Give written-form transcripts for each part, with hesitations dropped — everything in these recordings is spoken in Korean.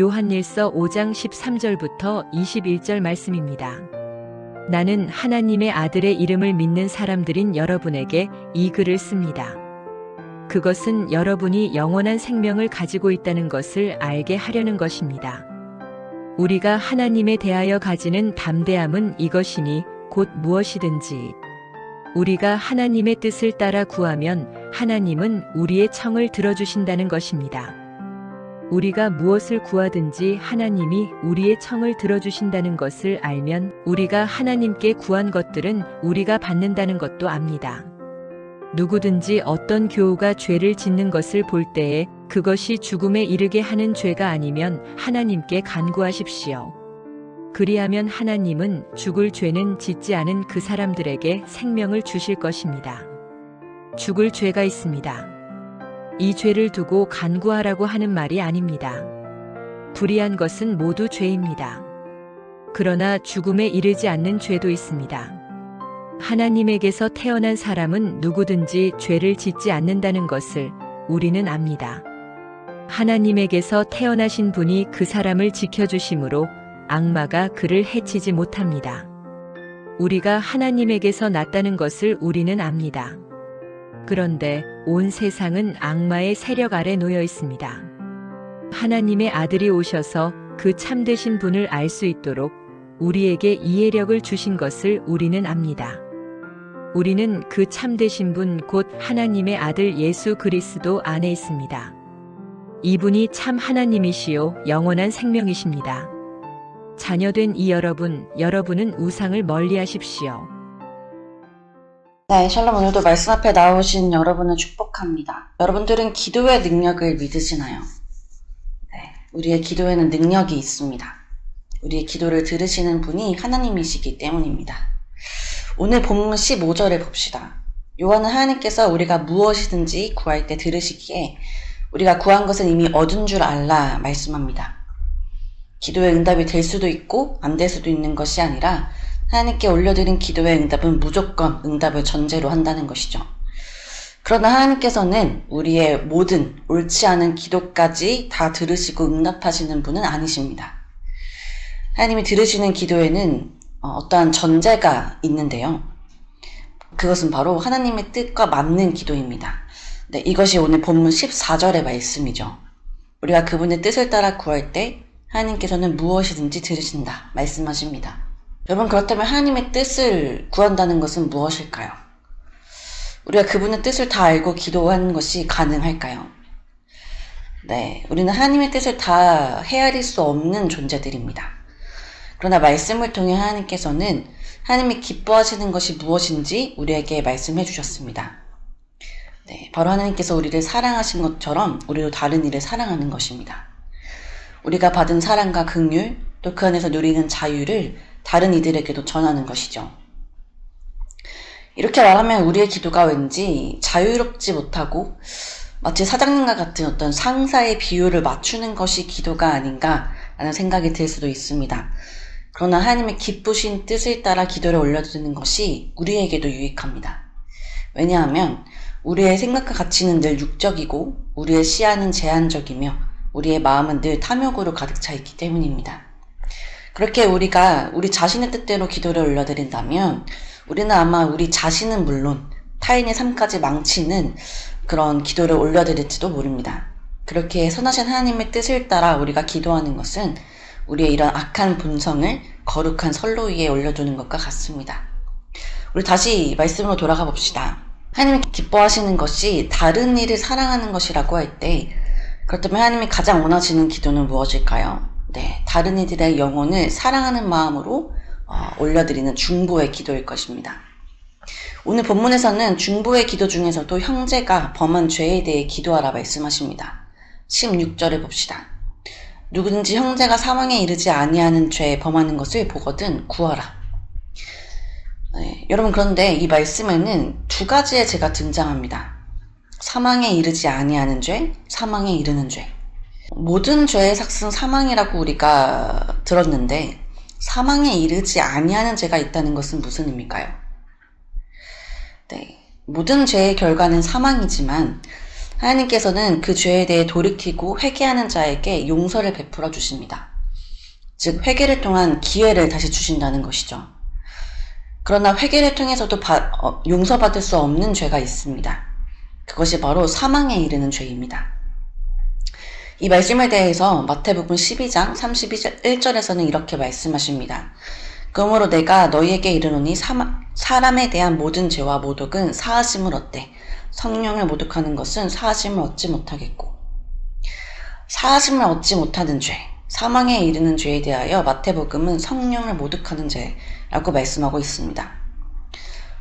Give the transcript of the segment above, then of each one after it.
요한일서 5장 13절부터 21절 말씀입니다. 나는 하나님의 아들의 이름을 믿는 사람들인 여러분에게 이 글을 씁니다. 그것은 여러분이 영원한 생명을 가지고 있다는 것을 알게 하려는 것입니다. 우리가 하나님에 대하여 가지는 담대함은 이것이니 곧 무엇이든지 우리가 하나님의 뜻을 따라 구하면 하나님은 우리의 청을 들어주신다는 것입니다. 우리가 무엇을 구하든지 하나님이 우리의 청을 들어주신다는 것을 알면 우리가 하나님께 구한 것들은 우리가 받는다는 것도 압니다. 누구든지 어떤 교우가 죄를 짓는 것을 볼 때에 그것이 죽음에 이르게 하는 죄가 아니면 하나님께 간구하십시오. 그리하면 하나님은 죽을 죄는 짓지 않은 그 사람들에게 생명을 주실 것입니다. 죽을 죄가 있습니다. 이 죄를 두고 간구하라고 하는 말이 아닙니다. 불의한 것은 모두 죄입니다. 그러나 죽음에 이르지 않는 죄도 있습니다. 하나님에게서 태어난 사람은 누구든지 죄를 짓지 않는다는 것을 우리는 압니다. 하나님에게서 태어나신 분이 그 사람을 지켜주심으로 악마가 그를 해치지 못합니다. 우리가 하나님에게서 났다는 것을 우리는 압니다. 그런데 온 세상은 악마의 세력 아래 놓여 있습니다. 하나님의 아들이 오셔서 그 참되신 분을 알 수 있도록 우리에게 이해력을 주신 것을 우리는 압니다. 우리는 그 참되신 분 곧 하나님의 아들 예수 그리스도 안에 있습니다. 이분이 참 하나님이시요 영원한 생명이십니다. 자녀된 이 여러분은 우상을 멀리하십시오. 네, 샬롬. 오늘도 말씀 앞에 나오신 여러분을 축복합니다. 여러분들은 기도의 능력을 믿으시나요? 네, 우리의 기도에는 능력이 있습니다. 우리의 기도를 들으시는 분이 하나님이시기 때문입니다. 오늘 본문 15절을 봅시다. 요한은 하나님께서 우리가 무엇이든지 구할 때 들으시기에 우리가 구한 것은 이미 얻은 줄 알라 말씀합니다. 기도의 응답이 될 수도 있고 안 될 수도 있는 것이 아니라 하나님께 올려드린 기도의 응답은 무조건 응답을 전제로 한다는 것이죠. 그러나 하나님께서는 우리의 모든 옳지 않은 기도까지 다 들으시고 응답하시는 분은 아니십니다. 하나님이 들으시는 기도에는 어떠한 전제가 있는데요. 그것은 바로 하나님의 뜻과 맞는 기도입니다. 네, 이것이 오늘 본문 14절의 말씀이죠. 우리가 그분의 뜻을 따라 구할 때 하나님께서는 무엇이든지 들으신다 말씀하십니다. 여러분, 그렇다면 하나님의 뜻을 구한다는 것은 무엇일까요? 우리가 그분의 뜻을 다 알고 기도하는 것이 가능할까요? 네, 우리는 하나님의 뜻을 다 헤아릴 수 없는 존재들입니다. 그러나 말씀을 통해 하나님께서는 하나님이 기뻐하시는 것이 무엇인지 우리에게 말씀해 주셨습니다. 네, 바로 하나님께서 우리를 사랑하신 것처럼 우리도 다른 이를 사랑하는 것입니다. 우리가 받은 사랑과 긍휼, 또 그 안에서 누리는 자유를 다른 이들에게도 전하는 것이죠. 이렇게 말하면 우리의 기도가 왠지 자유롭지 못하고 마치 사장님과 같은 어떤 상사의 비율을 맞추는 것이 기도가 아닌가라는 생각이 들 수도 있습니다. 그러나 하나님의 기쁘신 뜻을 따라 기도를 올려드리는 것이 우리에게도 유익합니다. 왜냐하면 우리의 생각과 가치는 늘 육적이고 우리의 시야는 제한적이며 우리의 마음은 늘 탐욕으로 가득 차 있기 때문입니다. 그렇게 우리가 우리 자신의 뜻대로 기도를 올려드린다면 우리는 아마 우리 자신은 물론 타인의 삶까지 망치는 그런 기도를 올려드릴지도 모릅니다. 그렇게 선하신 하나님의 뜻을 따라 우리가 기도하는 것은 우리의 이런 악한 본성을 거룩한 선로 위에 올려두는 것과 같습니다. 우리 다시 말씀으로 돌아가 봅시다. 하나님이 기뻐하시는 것이 다른 이를 사랑하는 것이라고 할 때, 그렇다면 하나님이 가장 원하시는 기도는 무엇일까요? 네, 다른 이들의 영혼을 사랑하는 마음으로 올려드리는 중보의 기도일 것입니다. 오늘 본문에서는 중보의 기도 중에서도 형제가 범한 죄에 대해 기도하라 말씀하십니다. 16절을 봅시다. 누구든지 형제가 사망에 이르지 아니하는 죄에 범하는 것을 보거든 구하라. 네, 여러분, 그런데 이 말씀에는 두 가지의 죄가 등장합니다. 사망에 이르지 아니하는 죄, 사망에 이르는 죄. 모든 죄의 삭은 사망이라고 우리가 들었는데 사망에 이르지 아니하는 죄가 있다는 것은 무슨 의미일까요? 네, 모든 죄의 결과는 사망이지만 하나님께서는 그 죄에 대해 돌이키고 회개하는 자에게 용서를 베풀어 주십니다. 즉 회개를 통한 기회를 다시 주신다는 것이죠. 그러나 회개를 통해서도 용서받을 수 없는 죄가 있습니다. 그것이 바로 사망에 이르는 죄입니다. 이 말씀에 대해서 마태복음 12장 31절에서는 이렇게 말씀하십니다. 그러므로 내가 너희에게 이르노니 사람에 대한 모든 죄와 모독은 사하심을 얻되 성령을 모독하는 것은 사하심을 얻지 못하겠고, 사하심을 얻지 못하는 죄, 사망에 이르는 죄에 대하여 마태복음은 성령을 모독하는 죄라고 말씀하고 있습니다.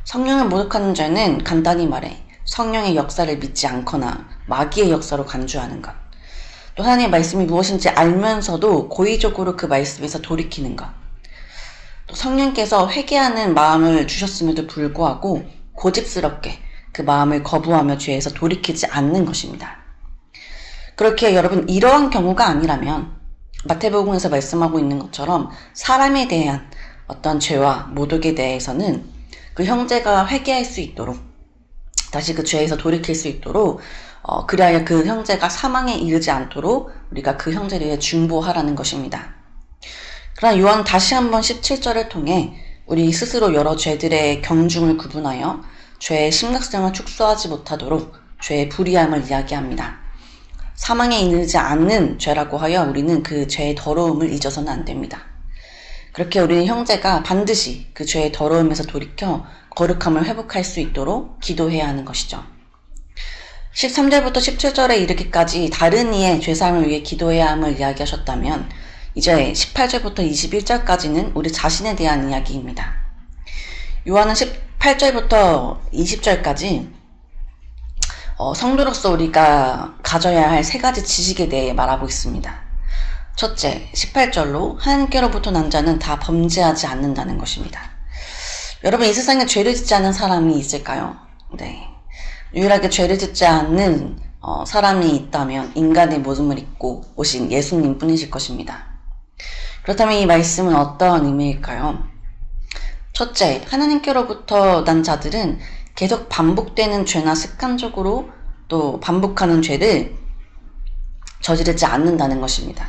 성령을 모독하는 죄는 간단히 말해 성령의 역사를 믿지 않거나 마귀의 역사로 간주하는 것, 또 하나님의 말씀이 무엇인지 알면서도 고의적으로 그 말씀에서 돌이키는 것, 또 성령께서 회개하는 마음을 주셨음에도 불구하고 고집스럽게 그 마음을 거부하며 죄에서 돌이키지 않는 것입니다. 그렇게 여러분, 이러한 경우가 아니라면 마태복음에서 말씀하고 있는 것처럼 사람에 대한 어떤 죄와 모독에 대해서는 그 형제가 회개할 수 있도록, 다시 그 죄에서 돌이킬 수 있도록 그리하여 그 형제가 사망에 이르지 않도록 우리가 그 형제를 위해 중보하라는 것입니다. 그러나 요한은 다시 한번 17절을 통해 우리 스스로 여러 죄들의 경중을 구분하여 죄의 심각성을 축소하지 못하도록 죄의 불의함을 이야기합니다. 사망에 이르지 않는 죄라고 하여 우리는 그 죄의 더러움을 잊어서는 안 됩니다. 그렇게 우리는 형제가 반드시 그 죄의 더러움에서 돌이켜 거룩함을 회복할 수 있도록 기도해야 하는 것이죠. 13절부터 17절에 이르기까지 다른 이의 죄사함을 위해 기도해야 함을 이야기하셨다면, 이제 18절부터 21절까지는 우리 자신에 대한 이야기입니다. 요한은 18절부터 20절까지 성도로서 우리가 가져야 할 세 가지 지식에 대해 말하고 있습니다. 첫째, 18절로 하나님께로부터 난 자는 다 범죄하지 않는다는 것입니다. 여러분, 이 세상에 죄를 짓지 않는 사람이 있을까요? 네. 유일하게 죄를 짓지 않는 사람이 있다면 인간의 모습을 입고 오신 예수님 뿐이실 것입니다. 그렇다면 이 말씀은 어떠한 의미일까요? 첫째, 하나님께로부터 난 자들은 계속 반복되는 죄나 습관적으로 또 반복하는 죄를 저지르지 않는다는 것입니다.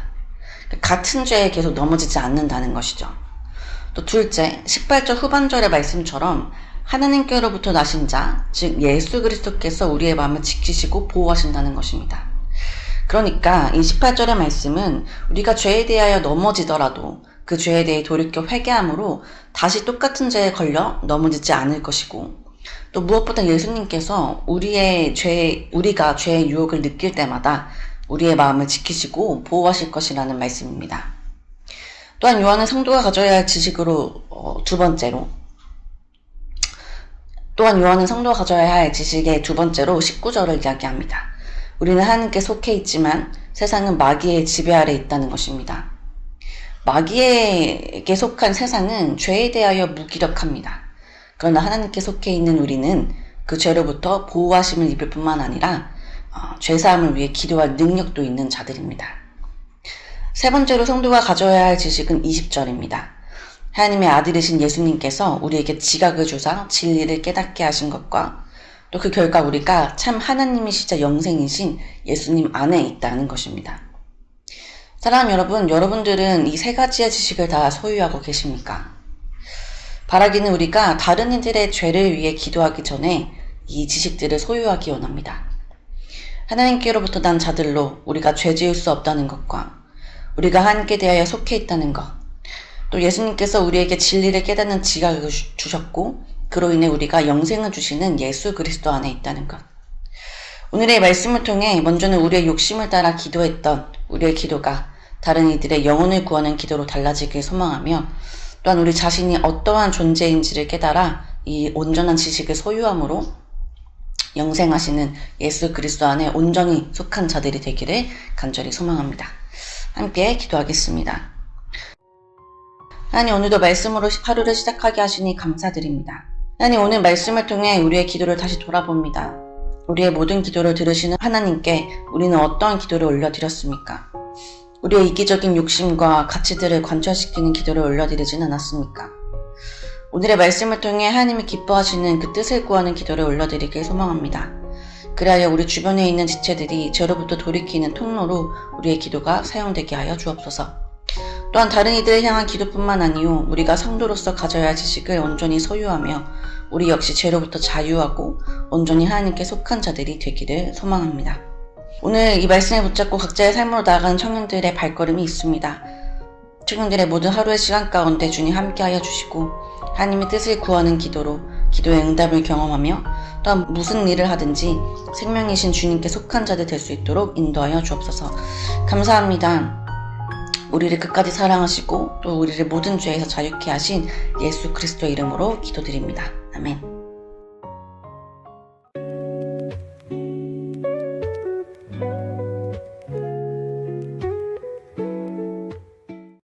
같은 죄에 계속 넘어지지 않는다는 것이죠. 또 둘째, 18절 후반절의 말씀처럼 하나님께로부터 나신 자, 즉 예수 그리스도께서 우리의 마음을 지키시고 보호하신다는 것입니다. 그러니까 이 18절의 말씀은 우리가 죄에 대하여 넘어지더라도 그 죄에 대해 돌이켜 회개함으로 다시 똑같은 죄에 걸려 넘어지지 않을 것이고, 또 무엇보다 예수님께서 우리가 죄의 유혹을 느낄 때마다 우리의 마음을 지키시고 보호하실 것이라는 말씀입니다. 또한 요한은 성도가 가져야 할 지식으로 요한은 성도가 가져야 할 지식의 두 번째로 19절을 이야기합니다. 우리는 하나님께 속해 있지만 세상은 마귀의 지배 아래 있다는 것입니다. 마귀에게 속한 세상은 죄에 대하여 무기력합니다. 그러나 하나님께 속해 있는 우리는 그 죄로부터 보호하심을 입을 뿐만 아니라 죄사함을 위해 기도할 능력도 있는 자들입니다. 세 번째로 성도가 가져야 할 지식은 20절입니다. 하나님의 아들이신 예수님께서 우리에게 지각을 주사 진리를 깨닫게 하신 것과 또 그 결과 우리가 참 하나님이시자 영생이신 예수님 안에 있다는 것입니다. 사랑하는 여러분, 여러분들은 이 세 가지의 지식을 다 소유하고 계십니까? 바라기는 우리가 다른 이들의 죄를 위해 기도하기 전에 이 지식들을 소유하기 원합니다. 하나님께로부터 난 자들로 우리가 죄 지을 수 없다는 것과 우리가 하나님께 대하여 속해 있다는 것, 또 예수님께서 우리에게 진리를 깨닫는 지각을 주셨고 그로 인해 우리가 영생을 주시는 예수 그리스도 안에 있다는 것. 오늘의 말씀을 통해 먼저는 우리의 욕심을 따라 기도했던 우리의 기도가 다른 이들의 영혼을 구하는 기도로 달라지길 소망하며, 또한 우리 자신이 어떠한 존재인지를 깨달아 이 온전한 지식을 소유함으로 영생하시는 예수 그리스도 안에 온전히 속한 자들이 되기를 간절히 소망합니다. 함께 기도하겠습니다. 하나님, 오늘도 말씀으로 하루를 시작하게 하시니 감사드립니다. 하나님, 오늘 말씀을 통해 우리의 기도를 다시 돌아봅니다. 우리의 모든 기도를 들으시는 하나님께 우리는 어떠한 기도를 올려드렸습니까? 우리의 이기적인 욕심과 가치들을 관철시키는 기도를 올려드리진 않았습니까? 오늘의 말씀을 통해 하나님이 기뻐하시는 그 뜻을 구하는 기도를 올려드리길 소망합니다. 그리하여 우리 주변에 있는 지체들이 죄로부터 돌이키는 통로로 우리의 기도가 사용되게 하여 주옵소서. 또한 다른 이들을 향한 기도뿐만 아니요 우리가 성도로서 가져야 할 지식을 온전히 소유하며 우리 역시 죄로부터 자유하고 온전히 하나님께 속한 자들이 되기를 소망합니다. 오늘 이 말씀을 붙잡고 각자의 삶으로 나아가는 청년들의 발걸음이 있습니다. 청년들의 모든 하루의 시간 가운데 주님 함께하여 주시고 하나님의 뜻을 구하는 기도로 기도의 응답을 경험하며 또한 무슨 일을 하든지 생명이신 주님께 속한 자들 될 수 있도록 인도하여 주옵소서. 감사합니다. 우리를 끝까지 사랑하시고 또 우리를 모든 죄에서 자유케 하신 예수 그리스도의 이름으로 기도드립니다. 아멘.